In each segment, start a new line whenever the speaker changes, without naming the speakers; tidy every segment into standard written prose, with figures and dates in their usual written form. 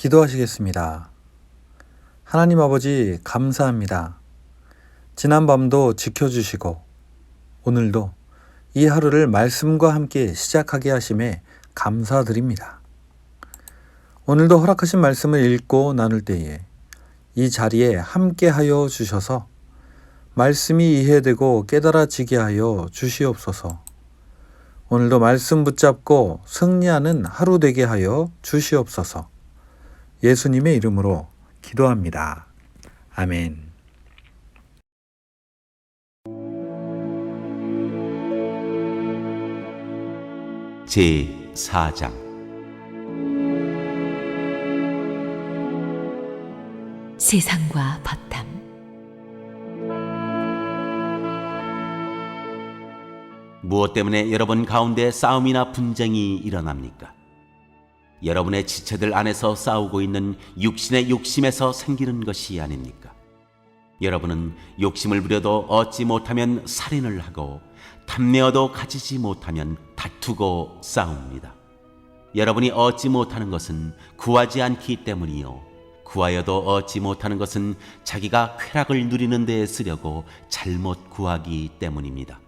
기도하시겠습니다. 하나님 아버지, 감사합니다. 지난 밤도 지켜주시고 오늘도 이 하루를 말씀과 함께 시작하게 하심에 감사드립니다. 오늘도 허락하신 말씀을 읽고 나눌 때에 이 자리에 함께하여 주셔서 말씀이 이해되고 깨달아지게 하여 주시옵소서. 오늘도 말씀 붙잡고 승리하는 하루 되게 하여 주시옵소서. 예수님의 이름으로 기도합니다. 아멘.
제4장
세상과 바탐.
무엇 때문에 여러분 가운데 싸움이나 분쟁이 일어납니까? 여러분의 지체들 안에서 싸우고 있는 육신의 욕심에서 생기는 것이 아닙니까? 여러분은 욕심을 부려도 얻지 못하면 살인을 하고 탐내어도 가지지 못하면 다투고 싸웁니다. 여러분이 얻지 못하는 것은 구하지 않기 때문이요, 구하여도 얻지 못하는 것은 자기가 쾌락을 누리는 데 쓰려고 잘못 구하기 때문입니다.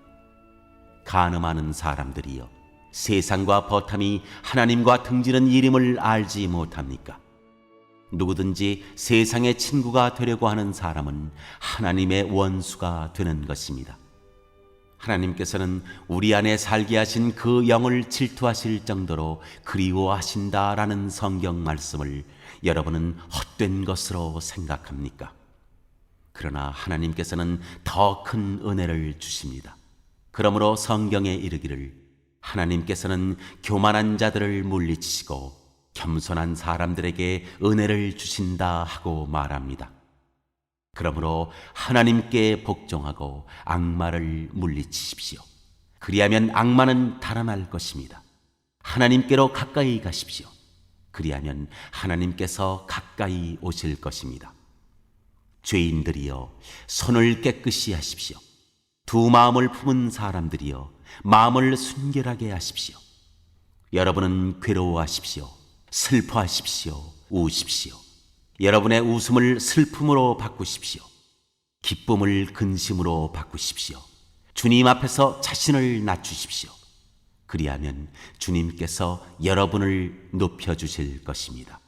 간음하는 사람들이여, 세상과 버탐이 하나님과 등지는 일임을 알지 못합니까? 누구든지 세상의 친구가 되려고 하는 사람은 하나님의 원수가 되는 것입니다. 하나님께서는 우리 안에 살게 하신 그 영을 질투하실 정도로 그리워하신다라는 성경 말씀을 여러분은 헛된 것으로 생각합니까? 그러나 하나님께서는 더 큰 은혜를 주십니다. 그러므로 성경에 이르기를 하나님께서는 교만한 자들을 물리치시고 겸손한 사람들에게 은혜를 주신다 하고 말합니다. 그러므로 하나님께 복종하고 악마를 물리치십시오. 그리하면 악마는 달아날 것입니다. 하나님께로 가까이 가십시오. 그리하면 하나님께서 가까이 오실 것입니다. 죄인들이여, 손을 깨끗이 하십시오. 두 마음을 품은 사람들이여, 마음을 순결하게 하십시오. 여러분은 괴로워하십시오. 슬퍼하십시오. 우십시오. 여러분의 웃음을 슬픔으로 바꾸십시오. 기쁨을 근심으로 바꾸십시오. 주님 앞에서 자신을 낮추십시오. 그리하면 주님께서 여러분을 높여주실 것입니다.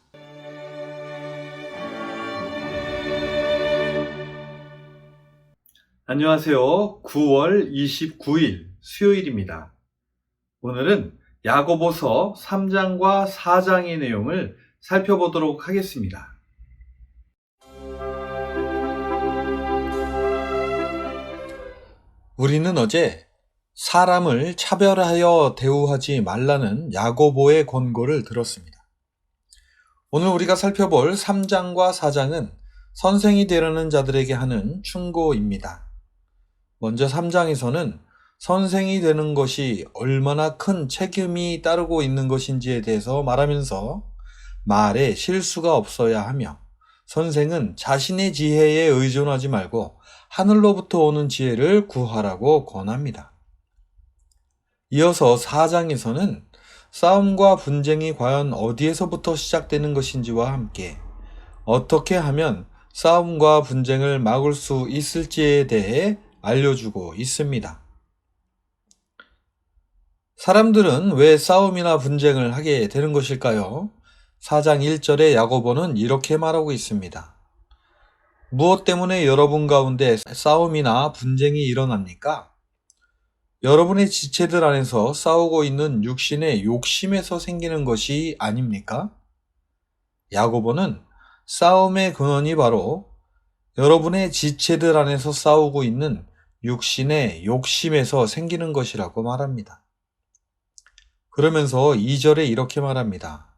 안녕하세요. 9월 29일 수요일입니다. 오늘은 야고보서 3장과 4장의 내용을 살펴보도록 하겠습니다. 우리는 어제 사람을 차별하여 대우하지 말라는 야고보의 권고를 들었습니다. 오늘 우리가 살펴볼 3장과 4장은 선생이 되려는 자들에게 하는 충고입니다. 먼저 3장에서는 선생이 되는 것이 얼마나 큰 책임이 따르고 있는 것인지에 대해서 말하면서 말에 실수가 없어야 하며 선생은 자신의 지혜에 의존하지 말고 하늘로부터 오는 지혜를 구하라고 권합니다. 이어서 4장에서는 싸움과 분쟁이 과연 어디에서부터 시작되는 것인지와 함께 어떻게 하면 싸움과 분쟁을 막을 수 있을지에 대해 알려주고 있습니다. 사람들은 왜 싸움이나 분쟁을 하게 되는 것일까요? 4장 1절에 야고보는 이렇게 말하고 있습니다. 무엇 때문에 여러분 가운데 싸움이나 분쟁이 일어납니까? 여러분의 지체들 안에서 싸우고 있는 육신의 욕심에서 생기는 것이 아닙니까? 야고보는 싸움의 근원이 바로 여러분의 지체들 안에서 싸우고 있는 육신의 욕심에서 생기는 것이라고 말합니다. 그러면서 2절에 이렇게 말합니다.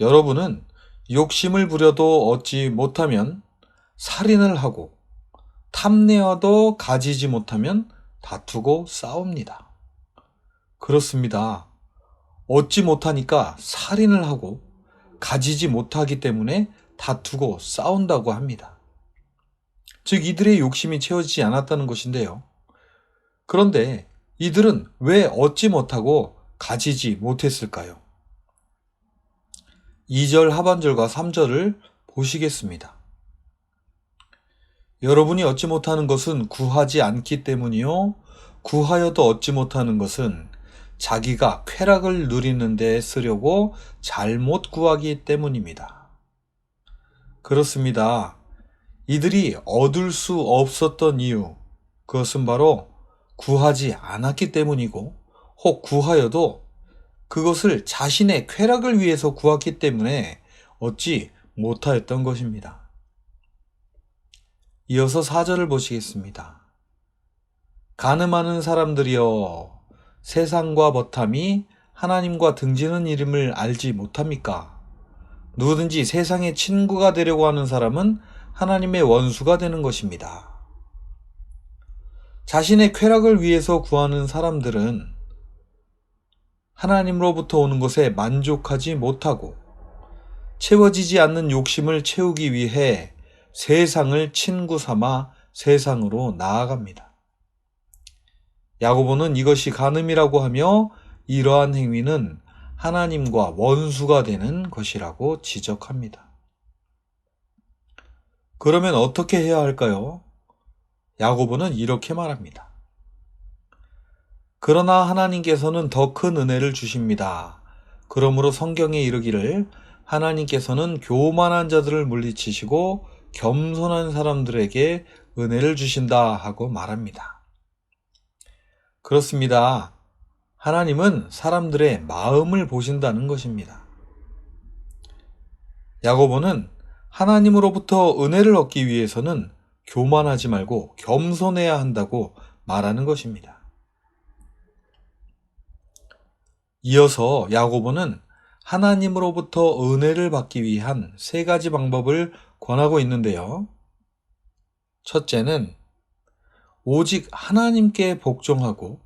여러분은 욕심을 부려도 얻지 못하면 살인을 하고 탐내어도 가지지 못하면 다투고 싸웁니다. 그렇습니다. 얻지 못하니까 살인을 하고 가지지 못하기 때문에 다투고 싸운다고 합니다. 즉 이들의 욕심이 채워지지 않았다는 것인데요. 그런데 이들은 왜 얻지 못하고 가지지 못했을까요? 2절 하반절과 3절을 보시겠습니다. 여러분이 얻지 못하는 것은 구하지 않기 때문이요. 구하여도 얻지 못하는 것은 자기가 쾌락을 누리는 데 쓰려고 잘못 구하기 때문입니다. 그렇습니다. 이들이 얻을 수 없었던 이유, 그것은 바로 구하지 않았기 때문이고, 혹 구하여도 그것을 자신의 쾌락을 위해서 구했기 때문에 얻지 못하였던 것입니다. 이어서 4절을 보시겠습니다. 가늠하는 사람들이여, 세상과 버탐이 하나님과 등지는 이름을 알지 못합니까? 누구든지 세상의 친구가 되려고 하는 사람은 하나님의 원수가 되는 것입니다. 자신의 쾌락을 위해서 구하는 사람들은 하나님으로부터 오는 것에 만족하지 못하고 채워지지 않는 욕심을 채우기 위해 세상을 친구 삼아 세상으로 나아갑니다. 야고보는 이것이 간음이라고 하며 이러한 행위는 하나님과 원수가 되는 것이라고 지적합니다. 그러면 어떻게 해야 할까요? 야고보는 이렇게 말합니다. 그러나 하나님께서는 더 큰 은혜를 주십니다. 그러므로 성경에 이르기를 하나님께서는 교만한 자들을 물리치시고 겸손한 사람들에게 은혜를 주신다 하고 말합니다. 그렇습니다. 하나님은 사람들의 마음을 보신다는 것입니다. 야고보는 하나님으로부터 은혜를 얻기 위해서는 교만하지 말고 겸손해야 한다고 말하는 것입니다. 이어서 야고보는 하나님으로부터 은혜를 받기 위한 3가지 방법을 권하고 있는데요. 첫째는 오직 하나님께 복종하고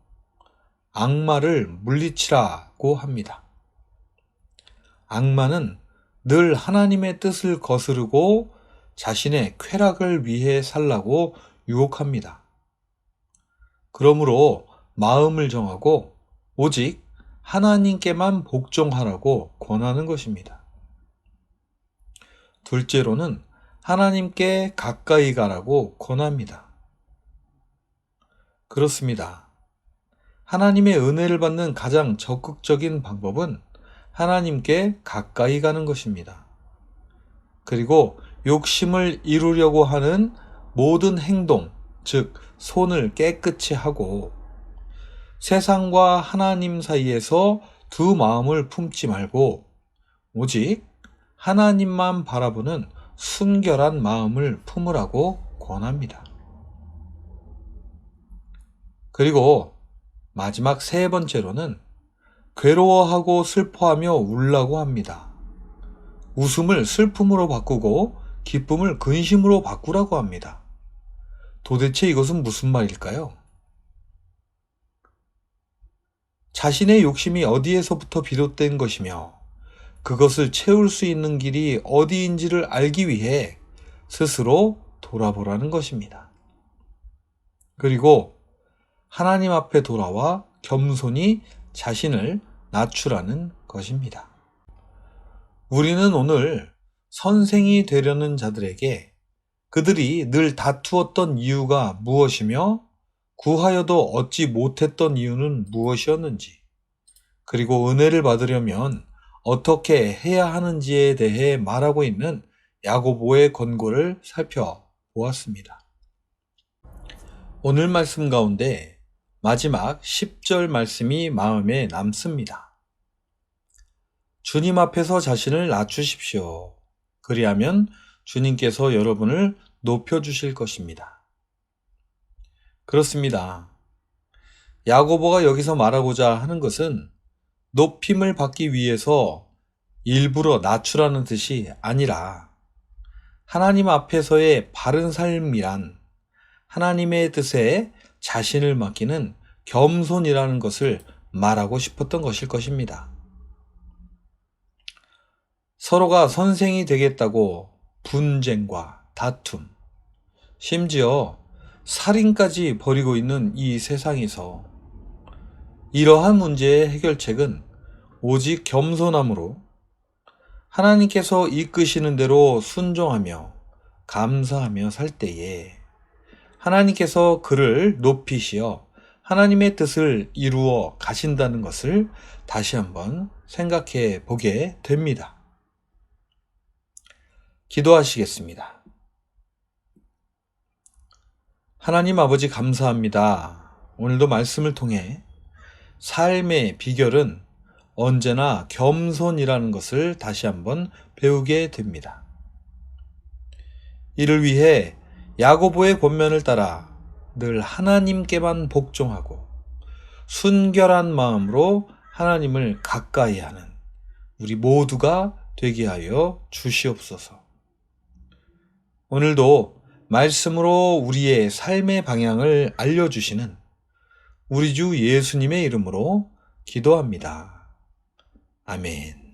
악마를 물리치라고 합니다. 악마는 늘 하나님의 뜻을 거스르고 자신의 쾌락을 위해 살라고 유혹합니다. 그러므로 마음을 정하고 오직 하나님께만 복종하라고 권하는 것입니다. 둘째로는 하나님께 가까이 가라고 권합니다. 그렇습니다. 하나님의 은혜를 받는 가장 적극적인 방법은 하나님께 가까이 가는 것입니다. 그리고 욕심을 이루려고 하는 모든 행동, 즉 손을 깨끗이 하고 세상과 하나님 사이에서 두 마음을 품지 말고 오직 하나님만 바라보는 순결한 마음을 품으라고 권합니다. 그리고 마지막 3번째로는 괴로워하고 슬퍼하며 울라고 합니다. 웃음을 슬픔으로 바꾸고 기쁨을 근심으로 바꾸라고 합니다. 도대체 이것은 무슨 말일까요? 자신의 욕심이 어디에서부터 비롯된 것이며 그것을 채울 수 있는 길이 어디인지를 알기 위해 스스로 돌아보라는 것입니다. 그리고 하나님 앞에 돌아와 겸손히 자신을 낮추라는 것입니다. 우리는 오늘 선생이 되려는 자들에게 그들이 늘 다투었던 이유가 무엇이며 구하여도 얻지 못했던 이유는 무엇이었는지, 그리고 은혜를 받으려면 어떻게 해야 하는지에 대해 말하고 있는 야고보의 권고를 살펴보았습니다. 오늘 말씀 가운데 마지막 10절 말씀이 마음에 남습니다. 주님 앞에서 자신을 낮추십시오. 그리하면 주님께서 여러분을 높여주실 것입니다. 그렇습니다. 야고보가 여기서 말하고자 하는 것은 높임을 받기 위해서 일부러 낮추라는 뜻이 아니라 하나님 앞에서의 바른 삶이란 하나님의 뜻에 자신을 맡기는 겸손이라는 것을 말하고 싶었던 것일 것입니다. 서로가 선생이 되겠다고 분쟁과 다툼, 심지어 살인까지 벌이고 있는 이 세상에서 이러한 문제의 해결책은 오직 겸손함으로 하나님께서 이끄시는 대로 순종하며 감사하며 살 때에 하나님께서 그를 높이시어 하나님의 뜻을 이루어 가신다는 것을 다시 한번 생각해 보게 됩니다. 기도하시겠습니다. 하나님 아버지 감사합니다. 오늘도 말씀을 통해 삶의 비결은 언제나 겸손이라는 것을 다시 한번 배우게 됩니다. 이를 위해 야고보의 권면을 따라 늘 하나님께만 복종하고 순결한 마음으로 하나님을 가까이 하는 우리 모두가 되게 하여 주시옵소서. 오늘도 말씀으로 우리의 삶의 방향을 알려주시는 우리 주 예수님의 이름으로 기도합니다. 아멘.